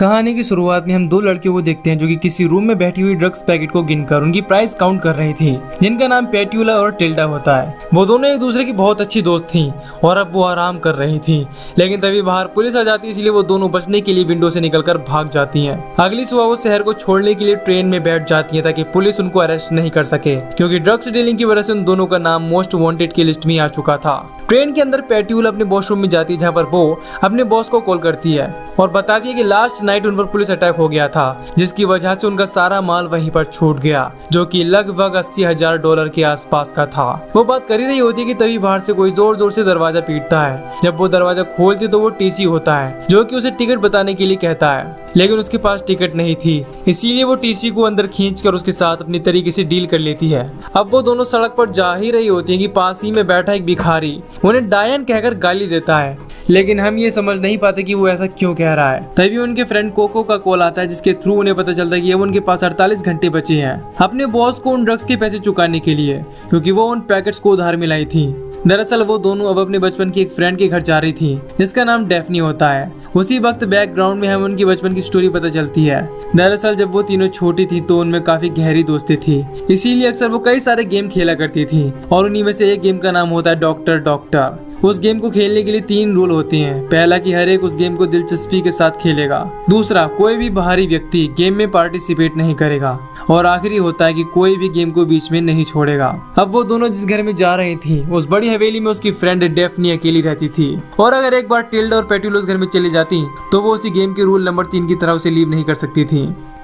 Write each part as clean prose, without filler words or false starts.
कहानी की शुरुआत में हम दो लड़कियों को देखते हैं जो कि किसी रूम में बैठी हुई ड्रग्स पैकेट को गिनकर उनकी प्राइस काउंट कर रही थी, जिनका नाम पेट्यूला और टिल्डा होता है। वो दोनों एक दूसरे की बहुत अच्छी दोस्त थीं और अब वो आराम कर रही थी, लेकिन तभी बाहर पुलिस आ जाती है, इसलिए वो दोनों बचने के लिए विंडो से निकलकर भाग जाती हैं। अगली सुबह वो शहर को छोड़ने के लिए ट्रेन में बैठ जाती है ताकि पुलिस उनको अरेस्ट नहीं कर सके, क्योंकि ड्रग्स डीलिंग की वजह से उन दोनों का नाम मोस्ट वांटेड की लिस्ट में आ चुका था। ट्रेन के अंदर पेट्यूला अपने वॉशरूम में जाती है, जहाँ पर वो अपने बॉस को कॉल करती है और बताती है कि लास्ट नाइट उन पर पुलिस अटैक हो गया था, जिसकी वजह से उनका सारा माल वहीं पर छूट गया, जो कि लगभग $80,000 के आसपास का था। वो बात कर ही रही होती है कि तभी बाहर से कोई जोर जोर से दरवाजा पीटता है। जब वो दरवाजा खोलती तो वो टीसी होता है, जो कि उसे टिकट बताने के लिए कहता है, लेकिन उसके पास टिकट नहीं थी, इसीलिए वो टीसी को अंदर खींचकर उसके साथ अपनी तरीके से डील कर लेती है। अब वो दोनों सड़क पर जा ही रही होती है कि पास ही में बैठा एक भिखारी उन्हें डायन कहकर गाली देता है, लेकिन हम ये समझ नहीं पाते कि वो ऐसा क्यों कह रहा है। तभी उनके फ्रेंड कोको का कॉल आता है, जिसके थ्रू उन्हें पता चलता है कि अब उनके पास 48 घंटे बचे हैं अपने बॉस को उन ड्रग्स के पैसे चुकाने के लिए, क्योंकि वो उन पैकेट्स को उधार में लाई थी। दरअसल वो दोनों अब अपने बचपन की एक फ्रेंड के घर जा रही थी, जिसका नाम डेफनी होता है। उसी वक्त बैकग्राउंड में हमें उनकी बचपन की स्टोरी पता चलती है। दरअसल जब वो तीनों छोटी थी तो उनमें काफी गहरी दोस्ती थी, इसीलिए अक्सर वो कई सारे गेम खेला करती थी, और उन्हीं में से एक गेम का नाम होता है डॉक्टर डॉक्टर। उस गेम को खेलने के लिए 3 रूल होते हैं। पहला कि हर एक उस गेम को दिलचस्पी के साथ खेलेगा, दूसरा कोई भी बाहरी व्यक्ति गेम में पार्टिसिपेट नहीं करेगा, और आखिरी होता है कि कोई भी गेम को बीच में नहीं छोड़ेगा। अब वो दोनों जिस घर में जा रही थी उस बड़ी हवेली में उसकी फ्रेंड डेफनी अकेली रहती थी, और अगर एक बार टिल्डा और पेट्यूला उस घर में चली जाती तो वो उसी गेम के रूल नंबर 3 की तरह उसे लीव नहीं कर सकती थी।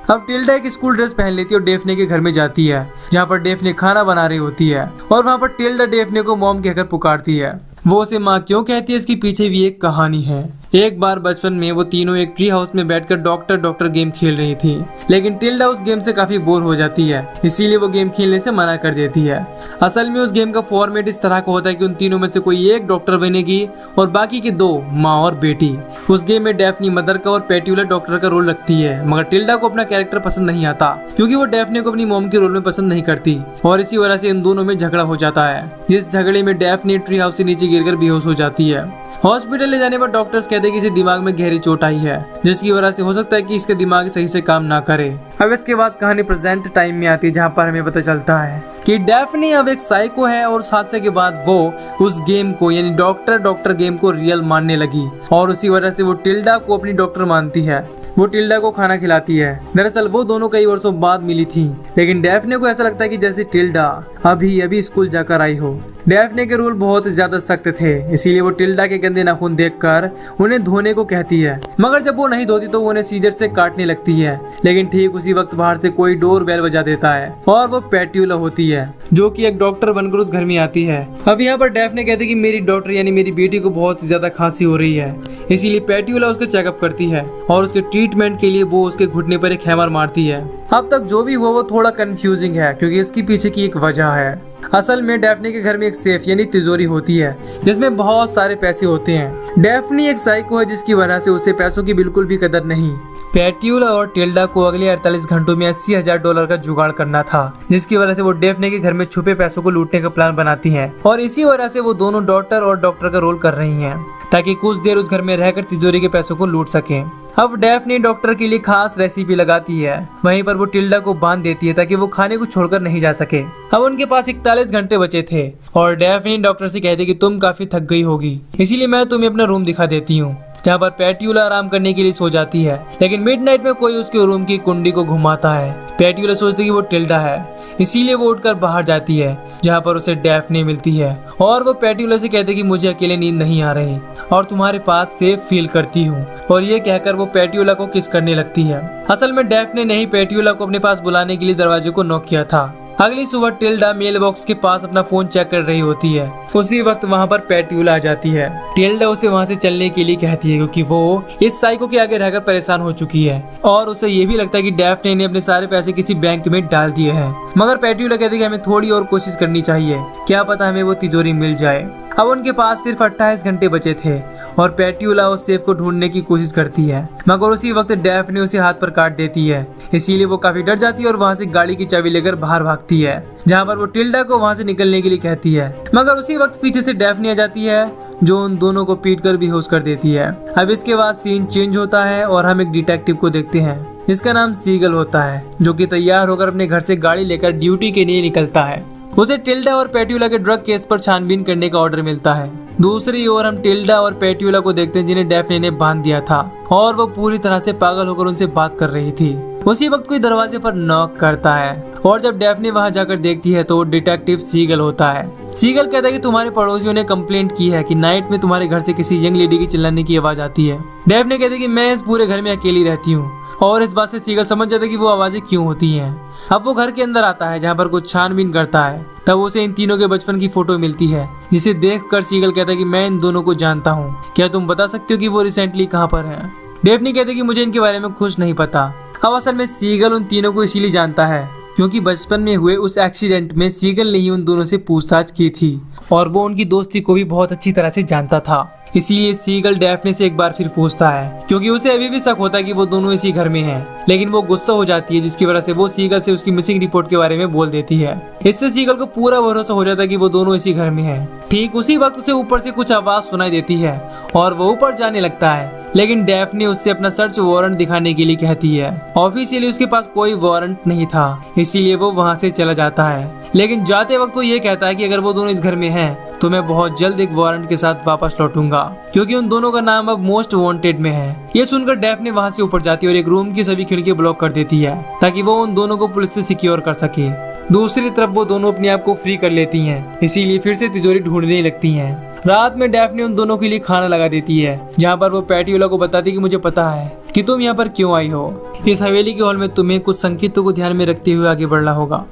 अब टिल्डा एक स्कूल ड्रेस पहन लेती है और डेफने के घर में जाती है, जहाँ पर डेफने खाना बना रही होती है, और वहाँ पर टिल्डा डेफने को मॉम कहकर पुकारती है। वो उसे माँ क्यों कहती है, इसके पीछे भी एक कहानी है। एक बार बचपन में वो तीनों एक ट्री हाउस में बैठकर डॉक्टर डॉक्टर गेम खेल रही थी, लेकिन टिल्डा उस गेम से काफी बोर हो जाती है, इसीलिए वो गेम खेलने से मना कर देती है। असल में उस गेम का फॉर्मेट इस तरह का होता है कि उन तीनों में से कोई एक डॉक्टर बनेगी और बाकी की 2 माँ और बेटी। उस गेम में डेफनी मदर का और पेट्यूला डॉक्टर का रोल रखती है, मगर टिल्डा को अपना कैरेक्टर पसंद नहीं आता, क्योंकि वो डेफनी को अपनी मॉम के रोल में पसंद नहीं करती, और इसी वजह से इन दोनों में झगड़ा हो जाता है, जिस झगड़े में डेफनी ट्री हाउस से नीचे गिरकर बेहोश हो जाती है। हॉस्पिटल ले जाने पर डॉक्टर्स कहते हैं कि इसे दिमाग में गहरी चोट आई है, जिसकी वजह से हो सकता है कि इसके दिमाग सही से काम ना करे। अब इसके बाद कहानी प्रेजेंट टाइम में आती है, जहाँ पर हमें पता चलता है कि डेफनी अब एक साइको है, और उस हादसे के बाद वो उस गेम को यानी डॉक्टर डॉक्टर गेम को रियल मानने लगी, और उसी वजह से वो टिल्डा को अपनी डॉक्टर मानती है। वो टिल्डा को खाना खिलाती है। दरअसल वो दोनों कई वर्षों बाद मिली थी, लेकिन डेफने को ऐसा लगता है कि जैसे टिल्डा अभी स्कूल जाकर आई हो। डेफने के रूल बहुत ज्यादा सख्त थे, इसीलिए वो टिल्डा के गंदे नाखून देखकर उन्हें धोने को कहती है, मगर जब वो नहीं धोती तो वो उन्हें सीजर से काटने लगती है। लेकिन ठीक उसी वक्त बाहर से कोई डोर बेल बजा देता है, और वो पेट्यूला होती है, जो कि एक डॉक्टर बनकर उस घर में आती है। अब यहाँ पर डेफने कहती है कि मेरी डॉक्टर यानी मेरी बेटी को बहुत ज्यादा खांसी हो रही है, इसीलिए पेट्यूला उसका चेकअप करती है, और उसके ट्रीटमेंट के लिए वो उसके घुटने पर एक हैमर मारती है। अब तक जो भी हुआ वो थोड़ा कंफ्यूजिंग है, क्योंकि इसके पीछे की एक वजह है। असल में डेफनी के घर में एक सेफ यानी तिजोरी होती है, जिसमें बहुत सारे पैसे होते हैं। डेफनी एक साइको है, जिसकी वजह से उसे पैसों की बिल्कुल भी कदर नहीं। पेट्यूला और टिल्डा को अगले 48 घंटों में $80,000 का जुगाड़ करना था, जिसकी वजह से वो डेफने के घर में छुपे पैसों को लूटने का प्लान बनाती हैं, और इसी वजह से वो दोनों डॉक्टर और डॉक्टर का रोल कर रही हैं, ताकि कुछ देर उस घर में रहकर तिजोरी के पैसों को लूट सकें। अब डेफनी डॉक्टर के लिए खास रेसिपी लगाती है, वहीं पर वो टिल्डा को बांध देती है ताकि वो खाने को छोड़कर नहीं जा सके। अब उनके पास 41 घंटे बचे थे, और डेफनी डॉक्टर से कहती है कि तुम काफी थक गई होगी, इसीलिए मैं तुम्हें अपना रूम दिखा देती हूँ, जहाँ पर पेट्यूला आराम करने के लिए सो जाती है। लेकिन मिडनाइट में कोई उसके रूम की कुंडी को घुमाता है। पेट्यूला सोचती है कि वो टिल्डा है, इसीलिए वो उठकर बाहर जाती है, जहाँ पर उसे डेफनी मिलती है, और वो पेट्यूला से कहते कि मुझे अकेले नींद नहीं आ रही और तुम्हारे पास सेफ फील करती हूँ, और ये कहकर वो पेट्यूला को किस करने लगती है। असल में डेफने ने ही पेट्यूला को अपने पास बुलाने के लिए दरवाजे को नॉक किया था। अगली सुबह टिल्डा मेल बॉक्स के पास अपना फोन चेक कर रही होती है, उसी वक्त वहाँ पर पेट्यूला आ जाती है। टिल्डा उसे वहाँ से चलने के लिए कहती है, क्योंकि वो इस साइको के आगे रहकर परेशान हो चुकी है, और उसे ये भी लगता है कि डेफने ने अपने सारे पैसे किसी बैंक में डाल दिए हैं। मगर पेट्यूला कहती है कि हमें थोड़ी और कोशिश करनी चाहिए, क्या पता हमें वो तिजोरी मिल जाए। अब उनके पास सिर्फ 28 घंटे बचे थे और पेट्यूला उस सेफ को ढूंढने की कोशिश करती है, मगर उसी वक्त डैफ्ने उसे हाथ पर काट देती है। इसीलिए वो काफी डर जाती है और वहाँ से गाड़ी की चाबी लेकर बाहर भागती है, जहाँ पर वो टिल्डा को वहाँ से निकलने के लिए कहती है। मगर उसी वक्त पीछे से डैफ्ने आ जाती है जो उन दोनों को पीट कर बेहोश कर देती है। अब इसके बाद सीन चेंज होता है और हम एक डिटेक्टिव को देखते हैं जिसका नाम सीगल होता है, जो कि तैयार होकर अपने घर से गाड़ी लेकर ड्यूटी के लिए निकलता है। उसे टिल्डा और पेट्यूला के ड्रग केस पर छानबीन करने का ऑर्डर मिलता है। दूसरी ओर हम टिल्डा और पेट्यूला को देखते हैं जिन्हें डैफ्ने ने बांध दिया था और वो पूरी तरह से पागल होकर उनसे बात कर रही थी। उसी वक्त कोई दरवाजे पर नॉक करता है और जब डैफ्ने वहां जाकर देखती है तो डिटेक्टिव सीगल होता है। सीगल कहता है कि तुम्हारे पड़ोसियों ने कंप्लेंट की है कि नाइट में तुम्हारे घर से किसी यंग लेडी की चिल्लाने की आवाज आती है। डैफ्ने कहती है कि मैं इस पूरे घर में अकेली रहती हूँ और इस बात से सीगल समझ जाता है कि वो आवाजें क्यों होती हैं। अब वो घर के अंदर आता है जहाँ पर कुछ छानबीन करता है, तब उसे इन तीनों के बचपन की फोटो मिलती है, जिसे देखकर सीगल कहता है कि मैं इन दोनों को जानता हूँ, क्या तुम बता सकते हो कि वो रिसेंटली कहाँ पर हैं? डैफ्ने कहते कि मुझे इनके बारे में कुछ नहीं पता। अब असल में सीगल उन तीनों को इसीलिए जानता है क्योंकि बचपन में हुए उस एक्सीडेंट में सीगल ने ही उन दोनों से पूछताछ की थी और वो उनकी दोस्ती को भी बहुत अच्छी तरह से जानता था। इसीलिए सीगल डैफ्ने से एक बार फिर पूछता है क्योंकि उसे अभी भी शक होता है कि वो दोनों इसी घर में हैं, लेकिन वो गुस्सा हो जाती है जिसकी वजह से वो सीगल से उसकी मिसिंग रिपोर्ट के बारे में बोल देती है। इससे सीगल को पूरा भरोसा हो जाता है कि वो दोनों इसी घर में हैं। ठीक उसी वक्त उसे ऊपर से कुछ आवाज सुनाई देती है और वो ऊपर जाने लगता है, लेकिन डैफ्ने उससे अपना सर्च वारंट दिखाने के लिए कहती है। ऑफिशियली उसके पास कोई वारंट नहीं था, इसीलिए वो वहाँ से चला जाता है, लेकिन जाते वक्त वो ये कहता है कि अगर वो दोनों इस घर में हैं तो मैं बहुत जल्द एक वारंट के साथ वापस लौटूंगा क्योंकि उन दोनों का नाम अब मोस्ट वांटेड में है। ये सुनकर डैफ्ने वहाँ से ऊपर जाती है और एक रूम की सभी खिड़की ब्लॉक कर देती है ताकि वो उन दोनों को पुलिस से सिक्योर कर सके। दूसरी तरफ वो दोनों अपने आप को फ्री कर लेती हैं, इसीलिए फिर से तिजोरी ढूंढने लगती हैं। रात में डैफ्ने उन दोनों के लिए खाना लगा देती है, जहाँ पर वो पेट्यूला को बताती कि मुझे पता है कि तुम यहाँ पर क्यों आई हो। इस हवेली के हॉल में तुम्हें कुछ संकेतों को ध्यान में रखते हुए आगे बढ़ना होगा।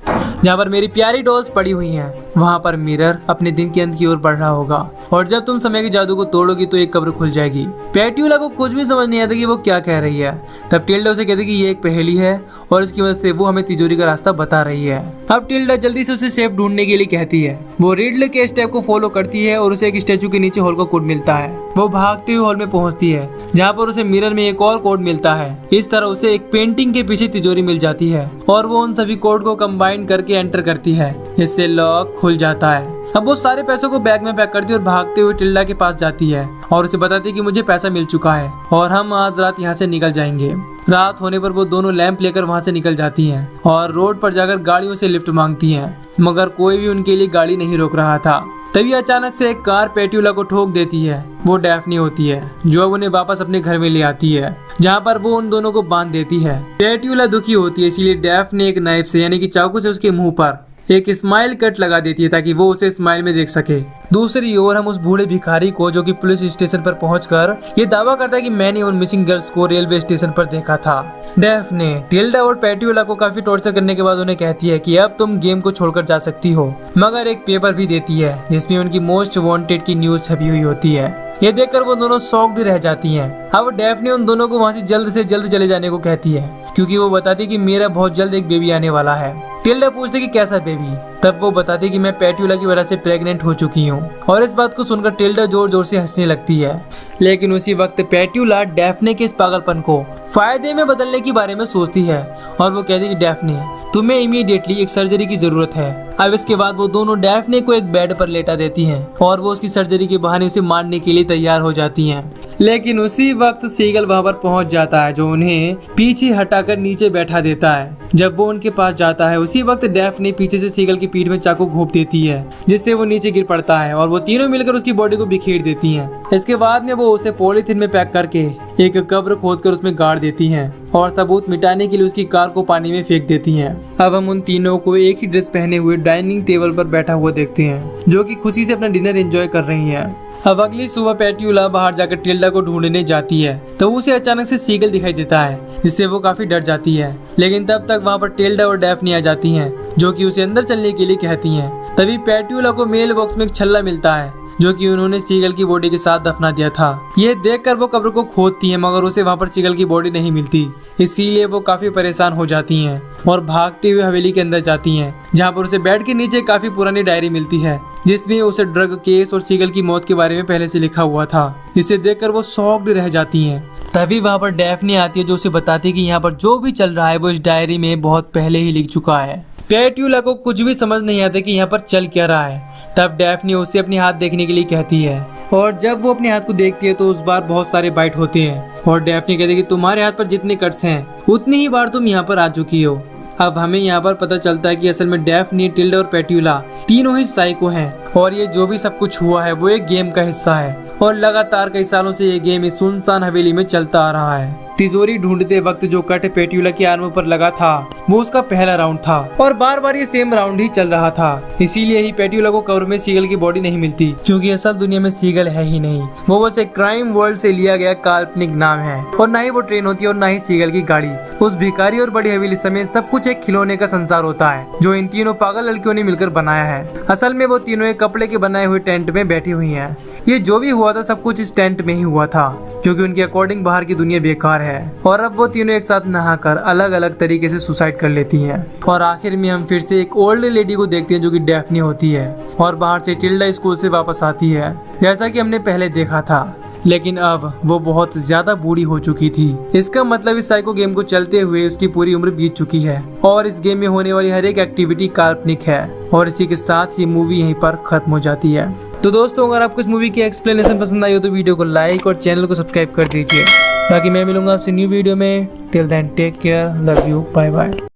जहाँ पर मेरी प्यारी डॉल्स पड़ी हुई हैं, वहाँ पर मिरर अपने दिन के अंत की ओर बढ़ रहा होगा और जब तुम समय के जादू को तोड़ोगी तो एक कब्र खुल जाएगी। पेट्यूला को कुछ भी समझ नहीं आता कि वो क्या कह रही है। तब टिल्डा उसे कहती कि ये एक पहेली है और इसकी वजह से वो हमें तिजोरी का रास्ता बता रही है। अब टिल्डा जल्दी से उसे सेफ ढूंढने के लिए कहती है। वो रिडले के स्टेप को फॉलो करती है और उसे एक स्टैचू के नीचे हॉल का कोड मिलता है। वो भागते हुए हॉल में पहुंचती है जहाँ पर उसे मिरर में एक और कोड मिलता है। इस तरह उसे एक पेंटिंग के पीछे तिजोरी मिल जाती है और वो उन सभी कोड को कंबाइन करके एंटर करती है, इससे लॉक खुल जाता है। अब वो सारे पैसों को बैग में पैक करती है और भागते हुए टिल्डा के पास जाती है और उसे बताती है कि मुझे पैसा मिल चुका है और हम आज रात यहाँ से निकल जाएंगे। रात होने पर वो दोनों लैंप लेकर वहाँ से निकल जाती हैं और रोड पर जाकर गाड़ियों से लिफ्ट मांगती हैं, मगर कोई भी उनके लिए गाड़ी नहीं रोक रहा था। तभी अचानक से एक कार पेट्यूला को ठोक देती है। वो डैफ्ने होती है जो अब उन्हें वापस अपने घर में ले आती है, जहाँ पर वो उन दोनों को बांध देती है। पेट्यूला दुखी होती है, इसीलिए डैफ्ने एक नाइफ से यानी कि चाकू से उसके मुंह पर एक स्माइल कट लगा देती है ताकि वो उसे स्माइल में देख सके। दूसरी ओर हम उस बूढ़े भिखारी को, जो कि पुलिस स्टेशन पर पहुंचकर ये दावा करता है कि मैंने उन मिसिंग गर्ल्स को रेलवे स्टेशन पर देखा था। डैफ्ने टिल्डा और पेट्यूला को काफी टॉर्चर करने के बाद उन्हें कहती है कि अब तुम गेम को छोड़कर जा सकती हो, मगर एक पेपर भी देती है जिसमें उनकी मोस्ट वांटेड की न्यूज छपी हुई होती है। ये देखकर वो दोनों शॉक्ड रह जाती हैं। अब डैफ्ने उन दोनों को वहाँ से जल्द चले जाने को कहती है क्योंकि वो बताती है कि मेरा बहुत जल्द एक बेबी आने वाला है। टिल्डा पूछती कि कैसा बेबी? तब वो बताती कि मैं पेट्यूला की वजह से प्रेग्नेंट हो चुकी हूँ और इस बात को सुनकर टिल्डा जोर जोर से हंसने लगती है। लेकिन उसी वक्त पेट्यूला डैफ्ने के इस पागलपन को फायदे में बदलने के बारे में सोचती है और वो कहती कि डैफ्ने तुम्हें इमीडिएटली एक सर्जरी की जरूरत है। अब इसके बाद वो दोनों डैफ्ने को एक बेड पर लेटा देती हैं और वो उसकी सर्जरी के बहाने उसे मारने के लिए तैयार हो जाती हैं। लेकिन उसी वक्त सीगल वहां पर पहुंच जाता है जो उन्हें पीछे हटाकर नीचे बैठा देता है। जब वो उनके पास जाता है उसी वक्त डैफ्ने पीछे से सीगल की पीठ में चाकू घोंप देती है जिससे वो नीचे गिर पड़ता है और वो तीनों मिलकर उसकी बॉडी को बिखेर देती हैं। इसके बाद में वो उसे पॉलीथिन में पैक करके एक कब्र खोदकर उसमें गाड़ देती हैं और सबूत मिटाने के लिए उसकी कार को पानी में फेंक देती हैं। अब हम उन तीनों को एक ही ड्रेस पहने हुए डाइनिंग टेबल पर बैठा हुआ देखते हैं जो कि खुशी से अपना डिनर एंजॉय कर रही हैं। अब अगली सुबह पेट्यूला बाहर जाकर टिल्डा को ढूंढने जाती है तो उसे अचानक से सीगल दिखाई देता है जिससे वो काफी डर जाती है। लेकिन तब तक वहाँ पर टिल्डा और डैफ्ने आ जाती हैं जो कि उसे अंदर चलने के लिए कहती हैं। तभी पेट्यूला को मेल बॉक्स में एक छल्ला मिलता है जो कि उन्होंने सीगल की बॉडी के साथ दफना दिया था। ये देखकर वो कब्र को खोदती है मगर उसे वहाँ पर सीगल की बॉडी नहीं मिलती, इसीलिए वो काफी परेशान हो जाती हैं और भागते हुए हवेली के अंदर जाती हैं जहाँ पर उसे बेड के नीचे काफी पुरानी डायरी मिलती है जिसमें उसे ड्रग केस और सीगल की मौत के बारे में पहले से लिखा हुआ था। इसे देखकर वो शॉक्ड रह जाती हैं। तभी वहाँ पर डैफ्नी आती है जो उसे बताती है कि यहाँ पर जो भी चल रहा है वो इस डायरी में बहुत पहले ही लिख चुका है। पेट्यूला को कुछ भी समझ नहीं आता कि यहाँ पर चल क्या रहा है। तब डैफ्नी उसे अपने हाथ देखने के लिए कहती है और जब वो अपने हाथ को देखती है तो उस बार बहुत सारे बाइट होते हैं और डैफ्नी कहती है कि तुम्हारे हाथ पर जितने कट्स हैं उतनी ही बार तुम यहाँ पर आ चुकी हो। अब हमें यहाँ पर पता चलता है कि असल में डैफ्नी, टिल्डा और पेट्यूला तीनों ही साइको हैं और ये जो भी सब कुछ हुआ है वो एक गेम का हिस्सा है और लगातार कई सालों से ये गेम इस सुनसान हवेली में चलता आ रहा है। तिजोरी ढूंढते वक्त जो कट पेट्यूला की आर्म पर लगा था वो उसका पहला राउंड था और बार बार ये सेम राउंड ही चल रहा था। इसीलिए ही पेट्यूला को कवर में सीगल की बॉडी नहीं मिलती क्योंकि असल दुनिया में सीगल है ही नहीं। वो बस एक क्राइम वर्ल्ड से लिया गया काल्पनिक नाम है और ना ही वो ट्रेन होती है और ना ही सीगल की गाड़ी। उस भिखारी और बड़ी हवेली समेत सब कुछ एक खिलौने का संसार होता है जो इन तीनों पागल लड़कियों ने मिलकर बनाया है। असल में वो तीनों एक कपड़े के बनाए हुए टेंट में बैठी हुई हैं। ये जो भी हुआ था सब कुछ इस टेंट में ही हुआ था क्योंकि उनके अकॉर्डिंग बाहर की दुनिया बेकार है और अब वो तीनों एक साथ नहाकर अलग अलग तरीके से सुसाइड कर लेती हैं। और आखिर में हम फिर से एक ओल्ड लेडी को देखते हैं जो कि डैफ्नी होती है और बाहर से टिल्डा स्कूल से वापस आती है जैसा कि हमने पहले देखा था, लेकिन अब वो बहुत ज्यादा बूढ़ी हो चुकी थी। इसका मतलब इस साइको गेम को चलते हुए उसकी पूरी उम्र बीत चुकी है और इस गेम में होने वाली हर एक एक्टिविटी काल्पनिक है और इसी के साथ ये मूवी यहीं पर खत्म हो जाती है। तो दोस्तों अगर आपको इस मूवी की एक्सप्लेनेशन पसंद आई हो तो वीडियो को लाइक और चैनल को सब्सक्राइब कर दीजिए। बाकी मैं मिलूंगा आपसे न्यू वीडियो में। Till then take care, love you, bye bye.